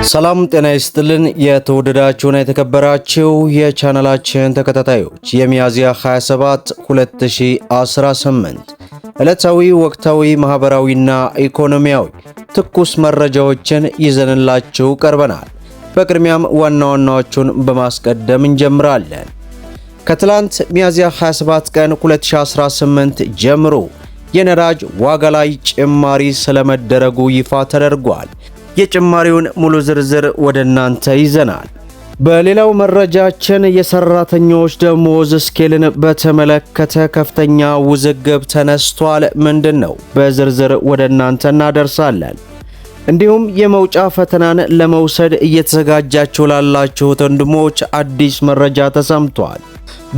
ሰላም ጤና ይስጥልን የተወደዳችሁና የተከበራችሁ የቻናላችን ተከታታዮች የሚያዝያ 27 2018 ዕለታዊ ወቅታዊ ማህበራዊና ኢኮኖሚያዊ ትኩስ መረጃዎችን ይዘንላችሁ ቀርበናል። በቅድሚያም ዋና ዋናዎቹን በማስቀደም እንጀምራለን። ከትላንት ሚያዝያ 27 ቀን 2018 ጀምሮ የነዳጅ ዋጋ ላይ ጭማሪ ስለመደረጉ ይፋ ተደርጓል። የጭማሪውን ሙሉ ዝርዝር ወደ እናንተ ይዘናል። በሌላው መረጃችን የሰራተኞች ደሞዝ ስኬልን በተመለከተ ከፍተኛ ውዝግብ ተነስቷል። ምንድነው? በዝርዝር ወደ እናንተ እናደርሳለን። እንዲሁም የመውጫ ፈተናን ለመውሰድ እየተዘጋጃችሁ ላላችሁት ወንድሞች አዲስ መረጃ ተሰምቷል።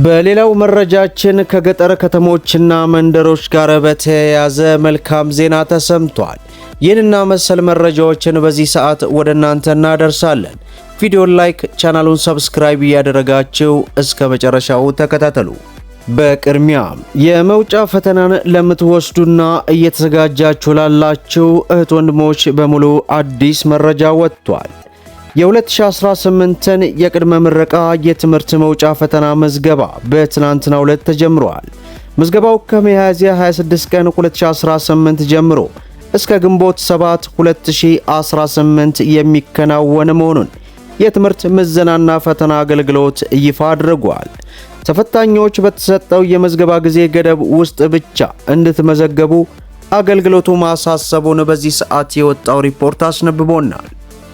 በሌላው መረጃችን ከገጠር ከተሞችና መንደሮች ጋር በተያያዘ መልካም ዜና ተሰምቷል። ይህንና መሰል መረጃዎችን በዚህ ሰዓት ወደ እናንተ እናደርሳለን። ቪዲዮን ላይክ፣ ቻናሉን ሰብስክራይብ እያደረጋችሁ እስከ መጨረሻው ተከታተሉ። በቅድሚያም የመውጫ ፈተናን ለምትወስዱና እየተዘጋጃችሁ ላላችሁ እህት ወንድሞች በሙሉ አዲስ መረጃ ወጥቷል። የ2018ን የቅድመ ምረቃ የትምህርት መውጫ ፈተና ምዝገባ በትናንትናው ዕለት ተጀምሯል። ምዝገባው ከሚያዝያ 26 ቀን 2018 ጀምሮ እስከ ግንቦት 7 2018 የሚከናወን መሆኑን የትምህርት ምዘናና ፈተና አገልግሎት ይፋ አድርጓል። ተፈታኞች በተሰጠው የመዝገባ ጊዜ ገደብ ውስጥ ብቻ እንድትመዘገቡ አገልግሎቱ ማሳሰቡን በዚህ ሰዓት የወጣው ሪፖርት አስነብቦናል።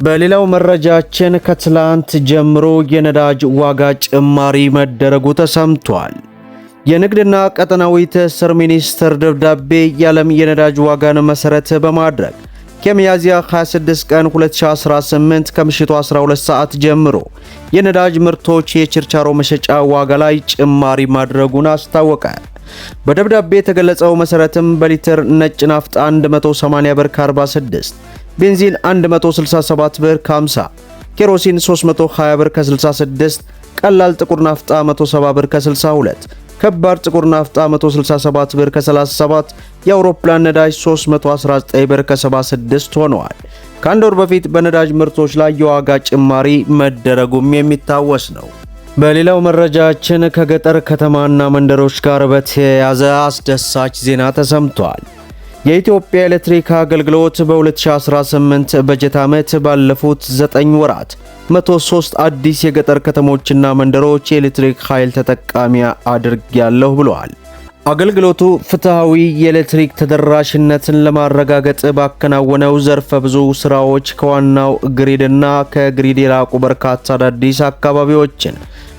በሌላው መረጃችን ከትላንት ጀምሮ የነዳጅ ዋጋ ጭማሪ መደረጉ ተሰምቷል። የንግድና ቀጠናዊ ትስስር ሚኒስቴር ደብዳቤ የዓለም የነዳጅ ዋጋን መሰረት በማድረግ ከሚያዝያ 26 ቀን 2018 ከምሽቱ 12 ሰዓት ጀምሮ የነዳጅ ምርቶች የችርቻሮ መሸጫ ዋጋ ላይ ጭማሪ ማድረጉን አስታወቀ። በደብዳቤ የተገለጸው መሰረትም በሊትር ነጭ ናፍጣ 180 ብር ከ46፣ ቤንዚን 167 ብር ከ50፣ ኬሮሲን 320 ብር ከ66፣ ቀላል ጥቁር ናፍጣ 170 ብር ከ62፣ ከባድ ጥቁር ናፍጣ 167 ብር ከ37፣ የአውሮፕላን ነዳጅ 319 ብር ከ76 ሆነዋል። ከአንድ ወር በፊት በነዳጅ ምርቶች ላይ የዋጋ ጭማሪ መደረጉም የሚታወስ ነው። በሌላው መረጃችን ከገጠር ከተማና መንደሮች ጋር በተያያዘ አስደሳች ዜና ተሰምቷል። የኢትዮጵያ ኤሌክትሪክ አገልግሎት በ2018 በጀት ዓመት ባለፉት 9 ወራት 103 አዲስ የገጠር ከተሞችና መንደሮች የኤሌክትሪክ ኃይል ተጠቃሚ አድርጌያለሁ ብለዋል። አገልግሎቱ ፍትሃዊ የኤሌክትሪክ ተደራሽነትን ለማረጋገጥ ባከናወነው ዘርፈ ብዙ ስራዎች ከዋናው ግሪድና ከግሪድ የላቁ በርካታ አዳዲስ አካባቢዎችን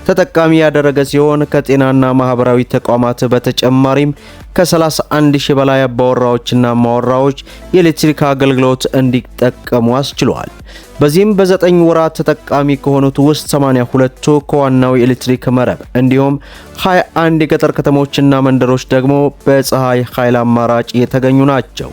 ተጠቃሚ ያደረገ ሲሆን ከጤናና ማህበራዊ ተቋማት በተጨማሪም ከ31 ሺህ በላይ አባወራዎችና ማወራዎች የኤሌክትሪክ አገልግሎት እንዲጠቀሙ አስችሏል። በዚህም በ9 ወራት ተጠቃሚ ከሆኑት ውስጥ 82ቱ ከዋናው የኤሌክትሪክ መረብ እንዲሁም 21 የገጠር ከተሞችና መንደሮች ደግሞ በፀሐይ ኃይል አማራጭ የተገኙ ናቸው።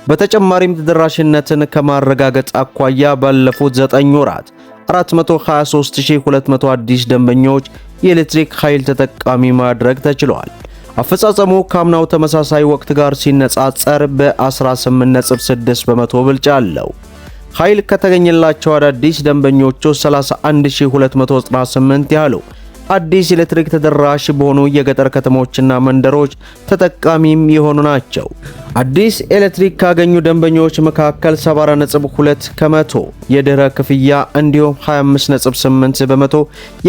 በተጨማሪም ተደራሽነትን ከማረጋገጥ አኳያ ባለፉት 9 ወራት 423200 አዲስ ደንበኞች የኤሌክትሪክ ኃይል ተጠቃሚ ማድረግ ተችሏል። አፈጻጸሙ ካምናው ተመሳሳይ ወቅት ጋር ሲነጻጸር በ18.6 በመቶ ብልጫ አለው። ኃይል ከተገኘላቸው አዳዲስ ደንበኞች 31298 ያህሉ አዲስ ኤሌክትሪክ ተደራሽ በሆኑ የገጠር ከተሞችና መንደሮች ተጠቃሚም የሆኑ ናቸው። አዲስ ኤሌክትሪክ ካገኙ ደንበኞች መካከል 74.2 ከመቶ የድህረ ክፍያ እንዲሁም 25.8 በመቶ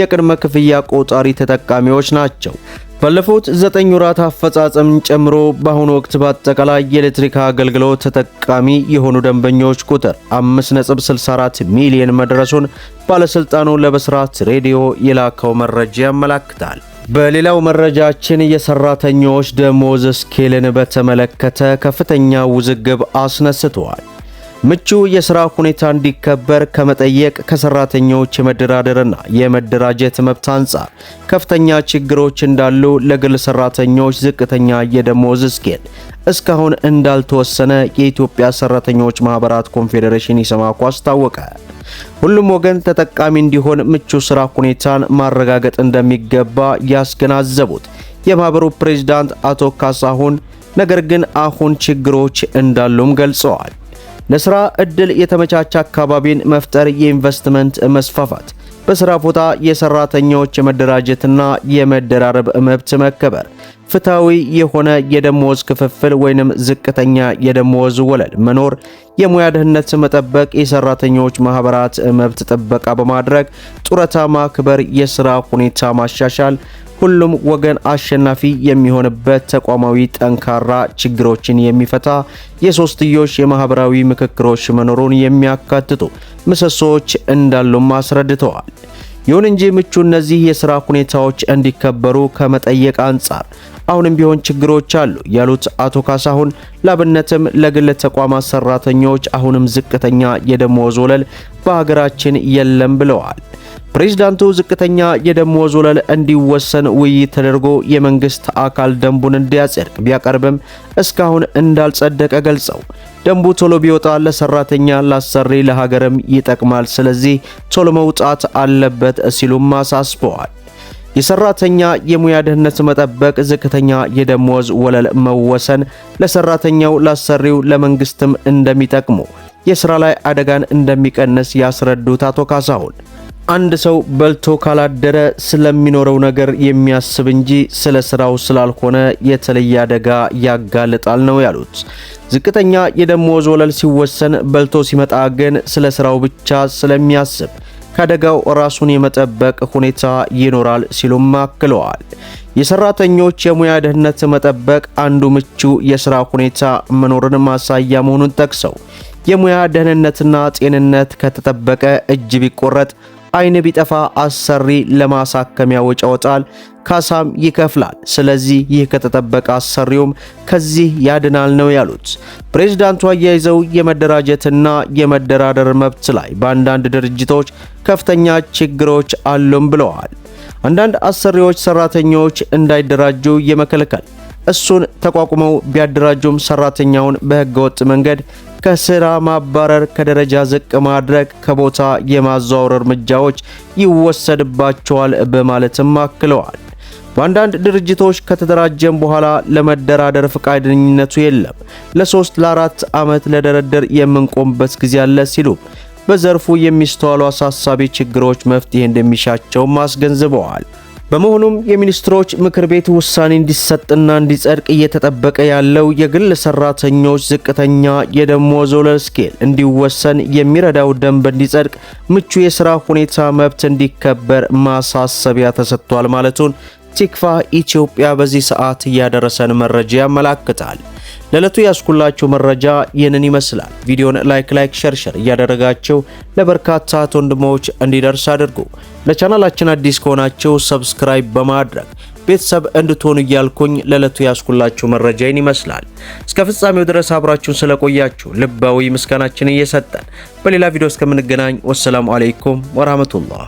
የቅድመ ክፍያ ቆጣሪ ተጠቃሚዎች ናቸው። ባለፉት 9 ወራት አፈጻጸምን ጨምሮ በአሁኑ ወቅት በአጠቃላይ የኤሌክትሪክ አገልግሎት ተጠቃሚ የሆኑ ደንበኞች ቁጥር 5.64 ሚሊዮን መድረሱን ባለስልጣኑ ለብስራት ሬዲዮ የላከው መረጃ ያመለክታል። በሌላው መረጃችን የሰራተኞች ደሞዝ ስኬልን በተመለከተ ከፍተኛ ውዝግብ አስነስተዋል። ምቹ የሥራ ሁኔታ እንዲከበር ከመጠየቅ ከሰራተኞች የመደራደርና የመደራጀት መብት አንጻር ከፍተኛ ችግሮች እንዳሉ ለግል ሰራተኞች ዝቅተኛ የደሞዝ ስኬል እስካሁን እንዳልተወሰነ የኢትዮጵያ ሰራተኞች ማህበራት ኮንፌዴሬሽን ኢሰማኮ አስታወቀ። ሁሉም ወገን ተጠቃሚ እንዲሆን ምቹ ሥራ ሁኔታን ማረጋገጥ እንደሚገባ ያስገናዘቡት የማህበሩ ፕሬዝዳንት አቶ ካሳሁን ነገር ግን አሁን ችግሮች እንዳሉም ገልጸዋል። ለስራ እድል የተመቻቸ አካባቢን መፍጠር፣ የኢንቨስትመንት መስፋፋት፣ በስራ ቦታ የሰራተኞች የመደራጀትና የመደራረብ መብት መከበር፣ ፍትሃዊ የሆነ የደሞዝ ክፍፍል ወይንም ዝቅተኛ የደሞዝ ወለል መኖር፣ የሙያ ደህንነት መጠበቅ፣ የሰራተኞች ማህበራት መብት ጥበቃ በማድረግ ጡረታ ማክበር፣ የስራ ሁኔታ ማሻሻል፣ ሁሉም ወገን አሸናፊ የሚሆንበት ተቋማዊ ጠንካራ ችግሮችን የሚፈታ የሶስትዮሽ የማህበራዊ ምክክሮች መኖሩን የሚያካትቱ ምሰሶዎች እንዳሉም አስረድተዋል። ይሁን እንጂ ምቹ እነዚህ የሥራ ሁኔታዎች እንዲከበሩ ከመጠየቅ አንጻር አሁንም ቢሆን ችግሮች አሉ ያሉት አቶ ካሳሁን ላብነትም ለግል ተቋማት ሰራተኞች አሁንም ዝቅተኛ የደሞዝ ወለል በሀገራችን የለም ብለዋል። ፕሬዝዳንቱ ዝቅተኛ የደሞዝ ወለል እንዲወሰን ውይይት ተደርጎ የመንግስት አካል ደንቡን እንዲያጸድቅ ቢያቀርብም እስካሁን እንዳልጸደቀ ገልጸው ደንቡ ቶሎ ቢወጣ ለሰራተኛ፣ ለአሰሪ፣ ለሀገርም ይጠቅማል፣ ስለዚህ ቶሎ መውጣት አለበት ሲሉም አሳስበዋል። የሰራተኛ የሙያ ደህንነት መጠበቅ፣ ዝቅተኛ የደሞዝ ወለል መወሰን ለሰራተኛው፣ ለአሰሪው፣ ለመንግስትም እንደሚጠቅሙ፣ የሥራ ላይ አደጋን እንደሚቀንስ ያስረዱት አቶ ካሳሁን አንድ ሰው በልቶ ካላደረ ስለሚኖረው ነገር የሚያስብ እንጂ ስለ ስራው ስላልሆነ የተለየ አደጋ ያጋልጣል ነው ያሉት። ዝቅተኛ የደሞዝ ወለል ሲወሰን በልቶ ሲመጣ ግን ስለ ስራው ብቻ ስለሚያስብ ከአደጋው ራሱን የመጠበቅ ሁኔታ ይኖራል ሲሉም አክለዋል። የሰራተኞች የሙያ ደህንነት መጠበቅ አንዱ ምቹ የሥራ ሁኔታ መኖርን ማሳያ መሆኑን ጠቅሰው የሙያ ደህንነትና ጤንነት ከተጠበቀ እጅ ቢቆረጥ አይን ቢጠፋ አሰሪ ለማሳከሚያ ወጪ ያወጣል፣ ካሳም ይከፍላል። ስለዚህ ይህ ከተጠበቀ አሰሪውም ከዚህ ያድናል ነው ያሉት። ፕሬዝዳንቱ አያይዘው የመደራጀትና የመደራደር መብት ላይ በአንዳንድ ድርጅቶች ከፍተኛ ችግሮች አሉም ብለዋል። አንዳንድ አሰሪዎች ሰራተኞች እንዳይደራጁ የመከልከል እሱን ተቋቁመው ቢያደራጁም ሰራተኛውን በህገወጥ መንገድ ከስራ ማባረር፣ ከደረጃ ዝቅ ማድረግ፣ ከቦታ የማዛወር እርምጃዎች ይወሰድባቸዋል በማለትም አክለዋል። በአንዳንድ ድርጅቶች ከተደራጀም በኋላ ለመደራደር ፈቃደኝነቱ የለም፣ ለ3 ለ4 ዓመት ለደረደር የምንቆምበት ጊዜ አለ ሲሉ በዘርፉ የሚስተዋሉ አሳሳቢ ችግሮች መፍትሄ እንደሚሻቸውም አስገንዝበዋል። በመሆኑም የሚኒስትሮች ምክር ቤት ውሳኔ እንዲሰጥና እንዲጸድቅ እየተጠበቀ ያለው የግል ሰራተኞች ዝቅተኛ የደሞዝ ወለል ስኬል እንዲወሰን የሚረዳው ደንብ እንዲጸድቅ፣ ምቹ የሥራ ሁኔታ መብት እንዲከበር ማሳሰቢያ ተሰጥቷል ማለቱን ቲክቫህ ኢትዮጵያ በዚህ ሰዓት ያደረሰን መረጃ ያመላክታል። ለዕለቱ ያስኩላችሁ መረጃ ይህንን ይመስላል። ቪዲዮን ላይክ ሸር እያደረጋችሁ ለበርካታ ወንድሞች እንዲደርስ አድርጉ። ለቻናላችን አዲስ ከሆናችሁ ሰብስክራይብ በማድረግ ቤተሰብ እንድትሆኑ እያልኩኝ ለዕለቱ ያስኩላችሁ መረጃ ይህን ይመስላል። እስከ ፍጻሜው ድረስ አብራችሁን ስለቆያችሁ ልባዊ ምስጋናችንን እየሰጠን በሌላ ቪዲዮ እስከምንገናኝ ወሰላሙ አለይኩም ወራህመቱላህ